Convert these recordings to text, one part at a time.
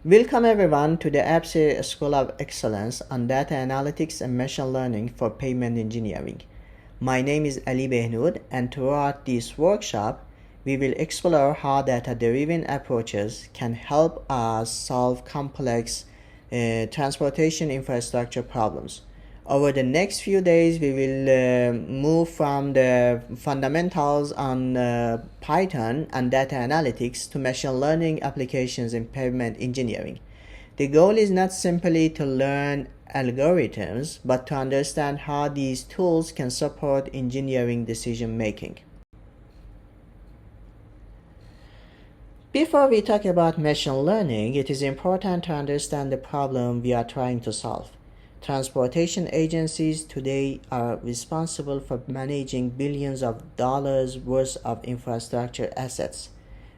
Welcome everyone to the APSE School of Excellence on Data Analytics and Machine Learning for Pavement Engineering. My name is Ali Behnoud, and throughout this workshop, we will explore how data-driven approaches can help us solve complex transportation infrastructure problems. Over the next few days, we will move from the fundamentals on Python and data analytics to machine learning applications in pavement engineering. The goal is not simply to learn algorithms, but to understand how these tools can support engineering decision making. Before we talk about machine learning, it is important to understand the problem we are trying to solve. Transportation agencies today are responsible for managing billions of dollars worth of infrastructure assets.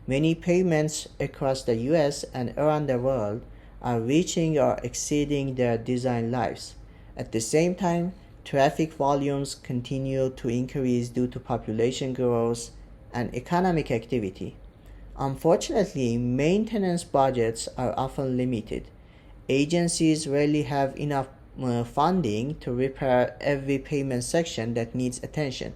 Many pavements across the US and around the world are reaching or exceeding their design lives. At the same time, traffic volumes continue to increase due to population growth and economic activity. Unfortunately, maintenance budgets are often limited. Agencies rarely have enough funding to repair every pavement section that needs attention.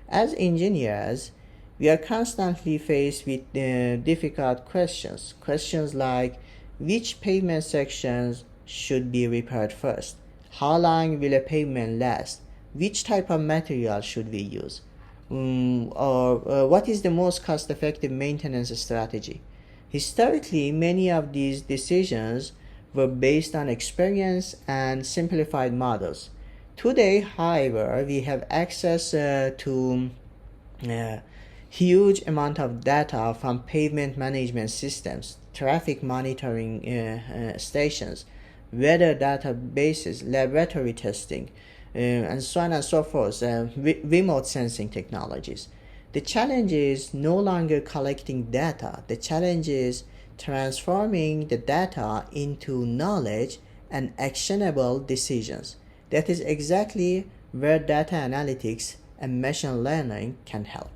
As engineers, we are constantly faced with difficult questions. Questions like which pavement sections should be repaired first? How long will a pavement last? Which type of material should we use? Or what is the most cost-effective maintenance strategy? Historically, many of these decisions were based on experience and simplified models. Today, however, we have access to huge amount of data from pavement management systems, traffic monitoring stations, weather databases, laboratory testing, and so on and so forth, remote sensing technologies. The challenge is no longer collecting data. The challenge is transforming the data into knowledge and actionable decisions. That is exactly where data analytics and machine learning can help.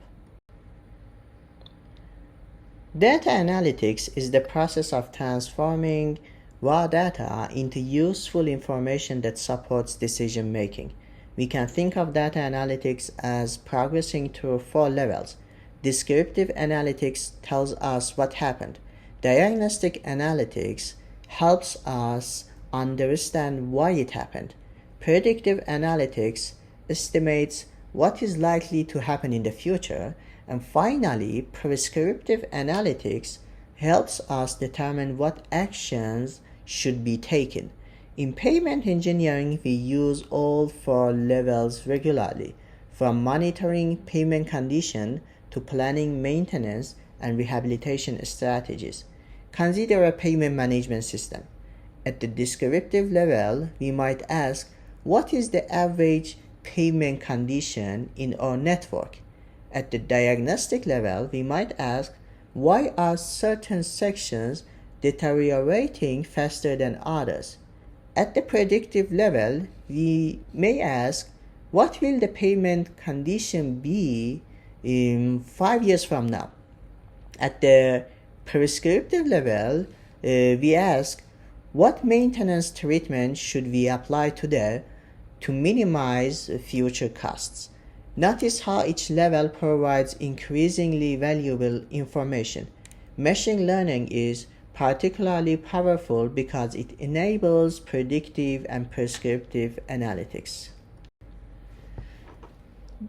Data analytics is the process of transforming raw data into useful information that supports decision making. We can think of data analytics as progressing through 4 levels. Descriptive analytics tells us what happened. Diagnostic analytics helps us understand why it happened. Predictive analytics estimates what is likely to happen in the future. And finally, prescriptive analytics helps us determine what actions should be taken. In pavement engineering, we use all 4 levels regularly, from monitoring pavement condition to planning maintenance and rehabilitation strategies. Consider a pavement management system. At the descriptive level, we might ask, what is the average pavement condition in our network? At the diagnostic level, we might ask, why are certain sections deteriorating faster than others? At the predictive level, we may ask, what will the pavement condition be in 5 years from now? At the prescriptive level, we ask, what maintenance treatment should we apply today to minimize future costs? Notice how each level provides increasingly valuable information. Machine learning is particularly powerful because it enables predictive and prescriptive analytics.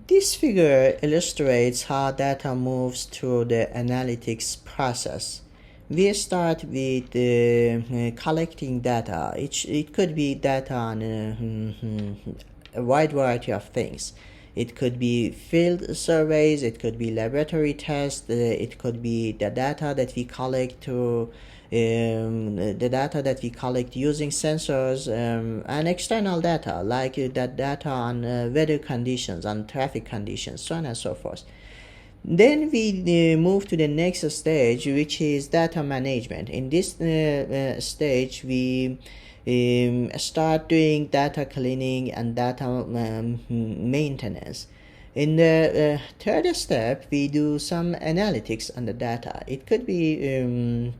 This figure illustrates how data moves through the analytics process. We start with collecting data. It could be data on a wide variety of things. It could be field surveys, it could be laboratory tests, it could be the data that we collect using sensors, and external data like that data on weather conditions, on traffic conditions, so on and so forth. Then we move to the next stage, which is data management. In this stage, we start doing data cleaning and data maintenance. In the third step, we do some analytics on the data. It could be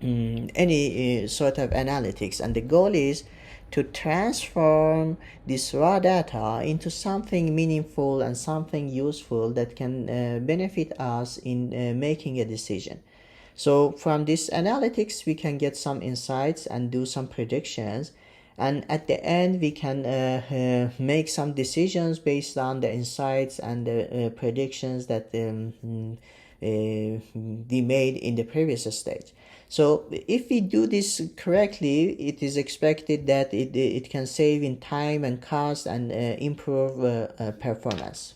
any sort of analytics, and the goal is to transform this raw data into something meaningful and something useful that can benefit us in making a decision. So from this analytics we can get some insights and do some predictions, and at the end we can make some decisions based on the insights and the predictions that we made in the previous stage. So if we do this correctly, it is expected that it can save in time and cost and improve performance.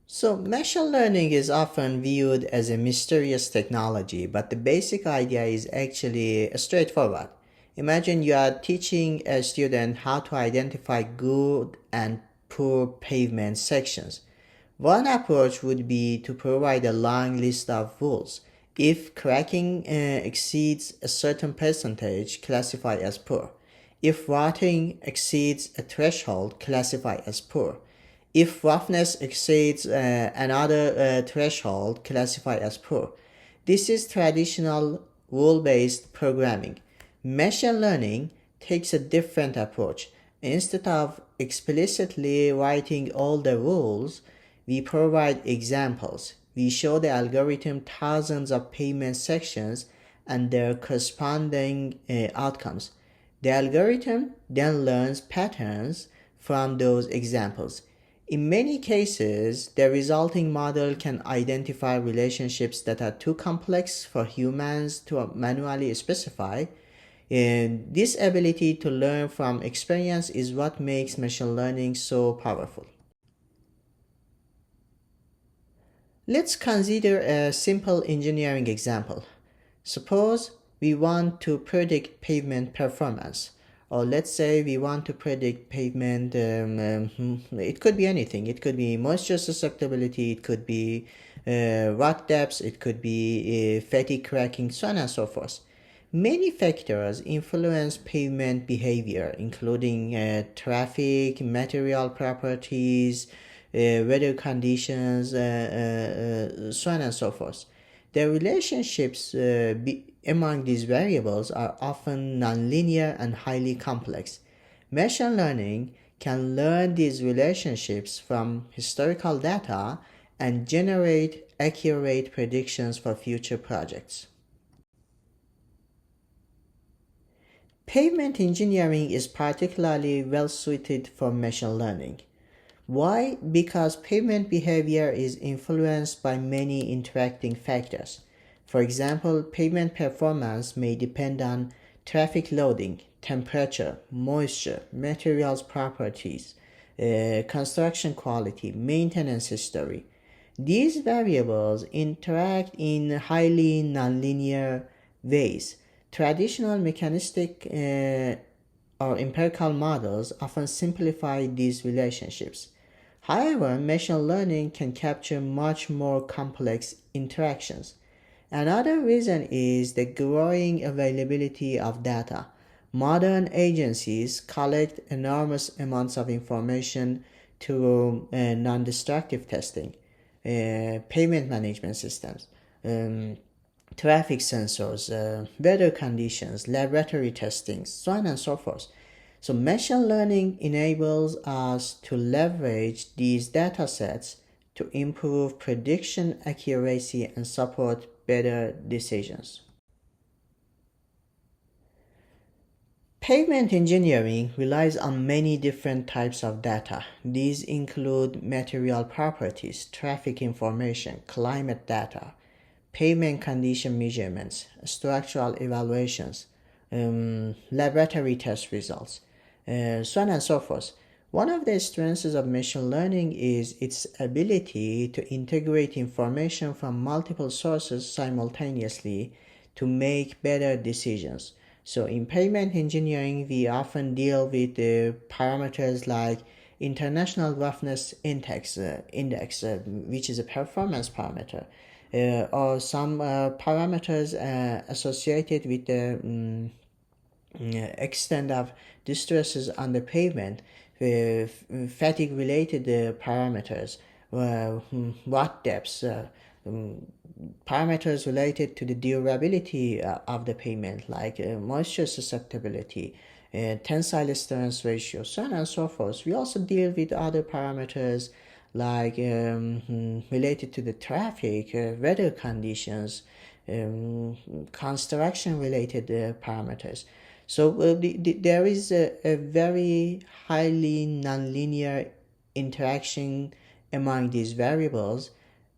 So machine learning is often viewed as a mysterious technology, but the basic idea is actually straightforward. Imagine you are teaching a student how to identify good and poor pavement sections. One approach would be to provide a long list of rules. If cracking exceeds a certain percentage, classify as poor. If rotting exceeds a threshold, classify as poor. If roughness exceeds another threshold, classify as poor. This is traditional rule-based programming. Machine learning takes a different approach. Instead of explicitly writing all the rules, we provide examples. We show the algorithm thousands of pavement sections and their corresponding outcomes. The algorithm then learns patterns from those examples. In many cases, the resulting model can identify relationships that are too complex for humans to manually specify. And this ability to learn from experience is what makes machine learning so powerful. Let's consider a simple engineering example. Suppose we want to predict pavement performance, or let's say we want to predict pavement, it could be anything. It could be moisture susceptibility, it could be rot depths, it could be fatigue cracking, so on and so forth. Many factors influence pavement behavior, including traffic, material properties, weather conditions, so on and so forth. The relationships among these variables are often nonlinear and highly complex. Machine learning can learn these relationships from historical data and generate accurate predictions for future projects. Pavement engineering is particularly well suited for machine learning. Why? Because pavement behavior is influenced by many interacting factors. For example, pavement performance may depend on traffic loading, temperature, moisture, materials properties, construction quality, maintenance history. These variables interact in highly nonlinear ways. Traditional mechanistic or empirical models often simplify these relationships. However, machine learning can capture much more complex interactions. Another reason is the growing availability of data. Modern agencies collect enormous amounts of information through non-destructive testing, pavement management systems, traffic sensors, weather conditions, laboratory testing, so on and so forth. So machine learning enables us to leverage these data sets to improve prediction accuracy and support better decisions. Pavement engineering relies on many different types of data. These include material properties, traffic information, climate data, pavement condition measurements, structural evaluations, laboratory test results, so on and so forth. One of the strengths of machine learning is its ability to integrate information from multiple sources simultaneously to make better decisions. So in pavement engineering, we often deal with parameters like International Roughness Index, which is a performance parameter, or some parameters associated with the extent of distresses on the pavement, fatigue related parameters, rot depths, parameters related to the durability of the pavement, like moisture susceptibility, tensile strength ratio, so on and so forth. We also deal with other parameters like related to the traffic, weather conditions, construction related parameters. So there is a very highly nonlinear interaction among these variables,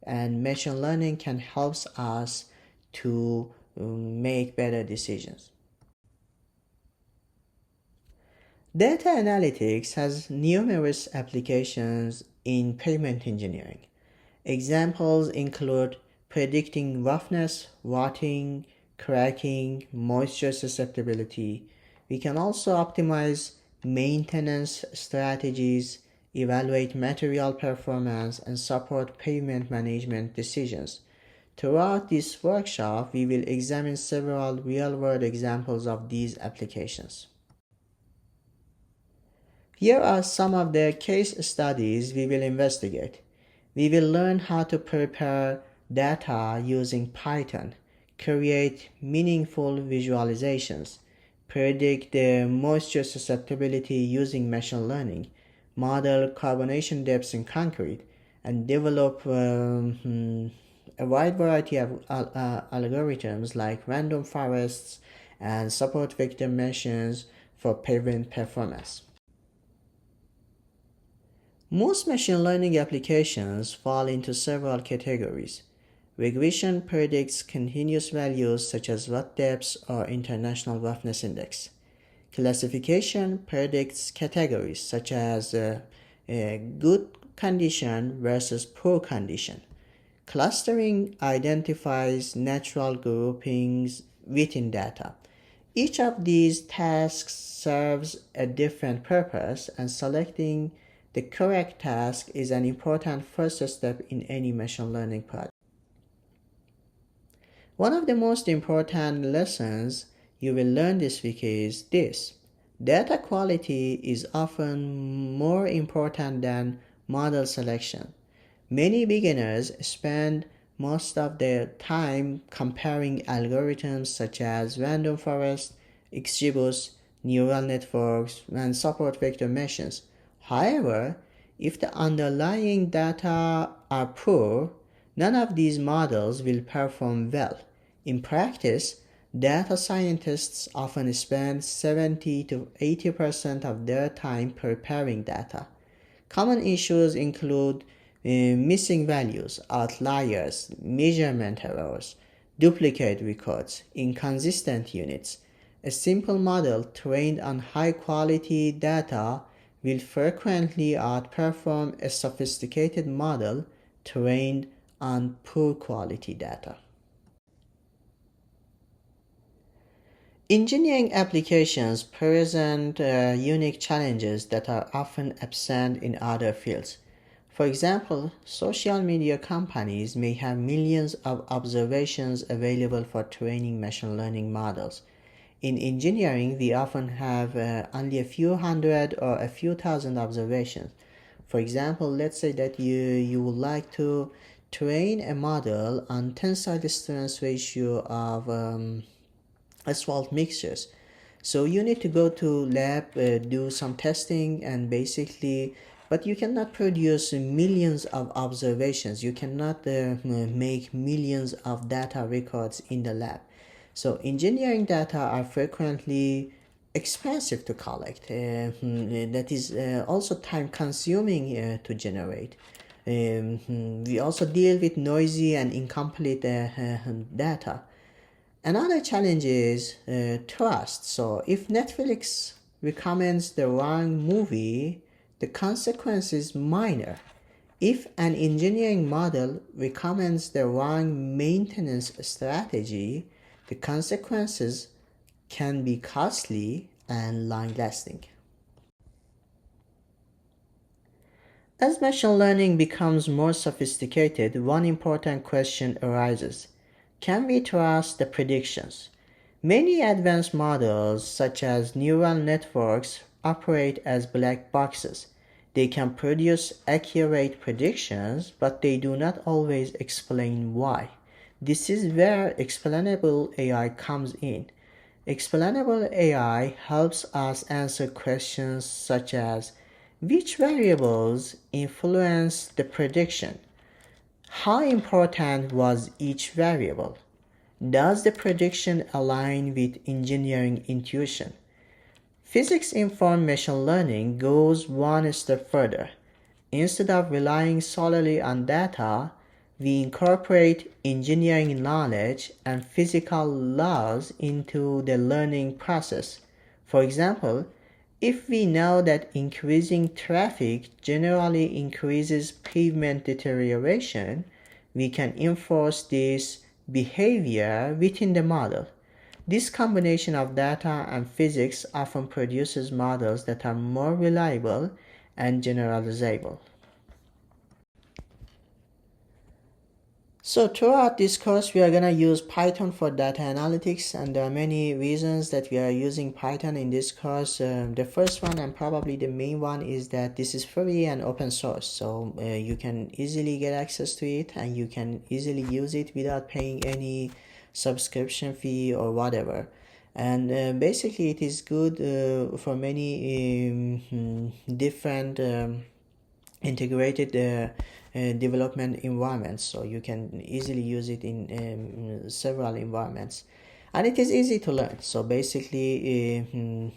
and machine learning can help us to make better decisions. Data analytics has numerous applications in pavement engineering. Examples include predicting roughness, rotting, cracking, moisture susceptibility. We can also optimize maintenance strategies, evaluate material performance, and support pavement management decisions. Throughout this workshop, we will examine several real-world examples of these applications. Here are some of the case studies we will investigate. We will learn how to prepare data using Python, create meaningful visualizations, predict the moisture susceptibility using machine learning, model carbonation depths in concrete, and develop a wide variety of algorithms like random forests and support vector meshes for pavement performance. Most machine learning applications fall into several categories. Regression predicts continuous values such as rut depths or international roughness index. Classification predicts categories such as good condition versus poor condition. Clustering identifies natural groupings within data. Each of these tasks serves a different purpose, and selecting the correct task is an important first step in any machine learning project. One of the most important lessons you will learn this week is this: data quality is often more important than model selection. Many beginners spend most of their time comparing algorithms such as random forest, XGBoost, neural networks, and support vector meshes. However, if the underlying data are poor, none of these models will perform well. In practice, data scientists often spend 70 to 80% of their time preparing data. Common issues include missing values, outliers, measurement errors, duplicate records, inconsistent units. A simple model trained on high-quality data will frequently outperform a sophisticated model trained on poor quality data. Engineering applications present unique challenges that are often absent in other fields. For example, social media companies may have millions of observations available for training machine learning models. In engineering, we often have only a few hundred or a few thousand observations. For example, let's say that you would like to train a model on tensile strength ratio of asphalt mixtures. So you need to go to lab, do some testing, and basically, but you cannot produce millions of observations. You cannot make millions of data records in the lab. So engineering data are frequently expensive to collect. That is also time consuming to generate. We also deal with noisy and incomplete data. Another challenge is trust. So if Netflix recommends the wrong movie, the consequence is minor. If an engineering model recommends the wrong maintenance strategy, the consequences can be costly and long-lasting. As machine learning becomes more sophisticated, one important question arises. Can we trust the predictions? Many advanced models, such as neural networks, operate as black boxes. They can produce accurate predictions, but they do not always explain why. This is where explainable AI comes in. Explainable AI helps us answer questions such as which variables influence the prediction? How important was each variable? Does the prediction align with engineering intuition? Physics-informed machine learning goes one step further. Instead of relying solely on data, we incorporate engineering knowledge and physical laws into the learning process. For example, if we know that increasing traffic generally increases pavement deterioration, we can enforce this behavior within the model. This combination of data and physics often produces models that are more reliable and generalizable. So throughout this course, we are going to use Python for data analytics, and there are many reasons that we are using Python in this course. The first one, and probably the main one, is that this is free and open source, so you can easily get access to it and you can easily use it without paying any subscription fee or whatever. And basically it is good for many different integrated development environments, so you can easily use it in several environments, and it is easy to learn. So basically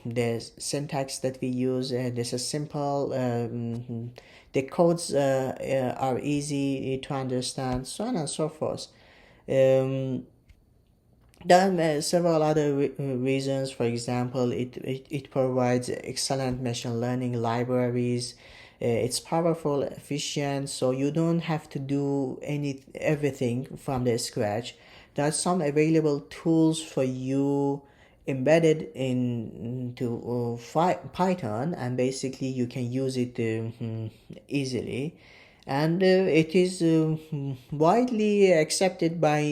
the syntax that we use, this is simple, the codes are easy to understand, so on and so forth. There are several other reasons. For example, it provides excellent machine learning libraries. It's powerful, efficient, so you don't have to do everything from the scratch. There are some available tools for you embedded into Python, and basically you can use it easily. And it is widely accepted by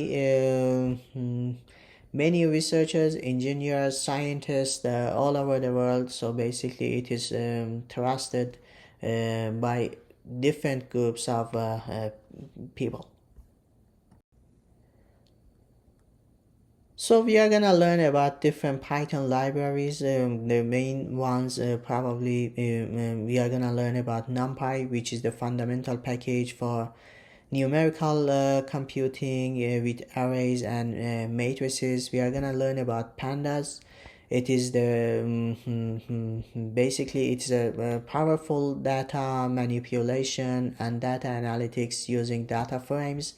many researchers, engineers, scientists all over the world. So basically it is trusted by different groups of people. So we are gonna learn about different Python libraries. The main ones probably we are gonna learn about NumPy, which is the fundamental package for numerical computing with arrays and matrices. We are gonna learn about pandas. It is the basically it's a powerful data manipulation and data analytics using data frames.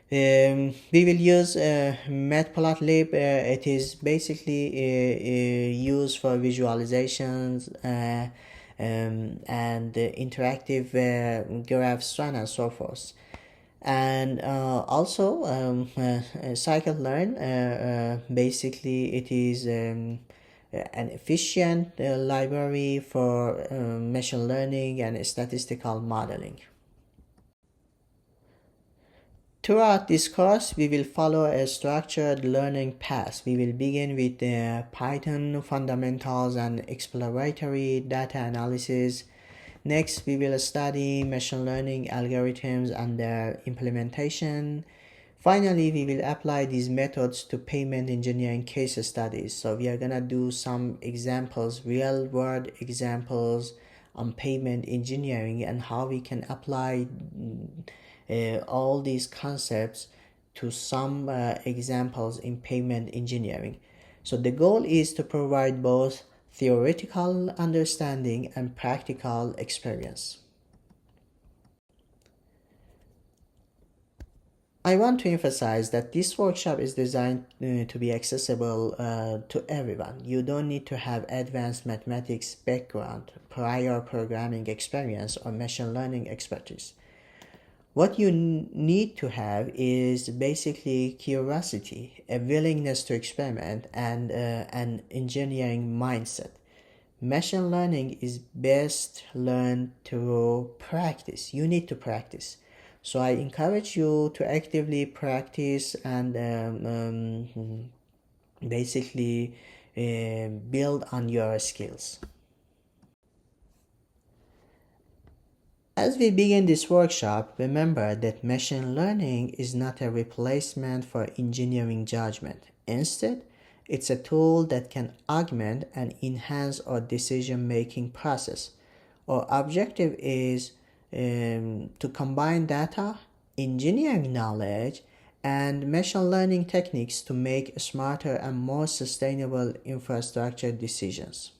We will use Matplotlib. It is basically used for visualizations and interactive graphs, so on and so forth. And also scikit-learn, basically it is an efficient library for machine learning and statistical modeling. Throughout this course, we will follow a structured learning path. We will begin with the Python fundamentals and exploratory data analysis. Next, we will study machine learning algorithms and their implementation. Finally, we will apply these methods to payment engineering case studies. So we are gonna do some examples, real-world examples on payment engineering and how we can apply all these concepts to some examples in payment engineering. So the goal is to provide both theoretical understanding and practical experience. I want to emphasize that this workshop is designed to be accessible to everyone. You don't need to have advanced mathematics background, prior programming experience, or machine learning expertise. What you need to have is basically curiosity, a willingness to experiment, and an engineering mindset. Machine learning is best learned through practice. You need to practice. So I encourage you to actively practice and basically build on your skills. As we begin this workshop, remember that machine learning is not a replacement for engineering judgment. Instead, it's a tool that can augment and enhance our decision-making process. Our objective is to combine data, engineering knowledge, and machine learning techniques to make smarter and more sustainable infrastructure decisions.